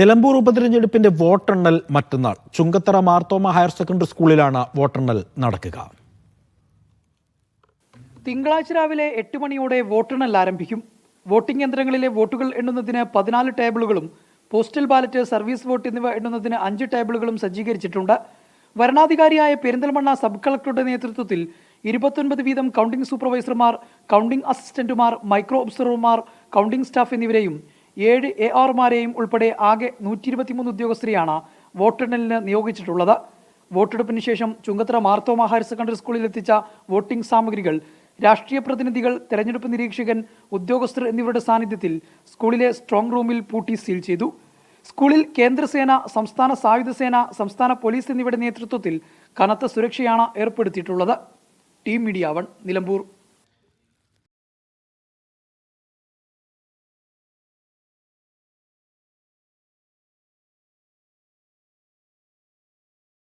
നിലമ്പൂർ ഉപതെരഞ്ഞെടുപ്പിന്റെ വോട്ടെണ്ണൽ മറ്റന്നാൾ Chungathara Marthoma higher secondary സ്കൂളിലാണ് വോട്ടെണ്ണൽ നടക്കുക. തിങ്കളാഴ്ച രാവിലെ 8 മണിയോടെ വോട്ടെണ്ണൽ ആരംഭിക്കും. വോട്ടിംഗ് യന്ത്രങ്ങളിലെ വോട്ടുകൾ എണ്ണുന്നതിന് 14 ടേബിളുകളും പോസ്റ്റൽ ബാലറ്റ്, സർവീസ് വോട്ട് എന്നിവ എണ്ണുന്നതിന് 5 ടേബിളുകളും സജ്ജീകരിച്ചിട്ടുണ്ട്. വരണാധികാരിയായ പെരിന്തൽമണ്ണ സബ് കളക്ടറുടെ നേതൃത്വത്തിൽ 29 വീതം കൗണ്ടിംഗ് സൂപ്പർവൈസർമാർ, കൗണ്ടിംഗ് അസിസ്റ്റന്റുമാർ, മൈക്രോ ഒബ്സർവർമാർ, കൗണ്ടിംഗ് സ്റ്റാഫ് എന്നിവരെയും 7 ARമാരെയും ഉൾപ്പെടെ ആകെ 123 ഉദ്യോഗസ്ഥരെയാണ് വോട്ടെണ്ണലിന് നിയോഗിച്ചിട്ടുള്ളത്. വോട്ടെടുപ്പിന് ശേഷം ചുങ്കത്തറ മാർത്തോമ ഹയർ സെക്കൻഡറി സ്കൂളിൽ എത്തിച്ച വോട്ടിംഗ് സാമഗ്രികൾ രാഷ്ട്രീയ പ്രതിനിധികൾ, തെരഞ്ഞെടുപ്പ് നിരീക്ഷകൻ, ഉദ്യോഗസ്ഥർ എന്നിവരുടെ സാന്നിധ്യത്തിൽ സ്കൂളിലെ സ്ട്രോങ് റൂമിൽ പൂട്ടി സീൽ ചെയ്തു. സ്കൂളിൽ കേന്ദ്രസേന, സംസ്ഥാന സായുധ സേന, സംസ്ഥാന പോലീസ് എന്നിവരുടെ നേതൃത്വത്തിൽ കനത്ത സുരക്ഷയാണ് ഏർപ്പെടുത്തിയിട്ടുള്ളത്. Team media 1 Nilambur.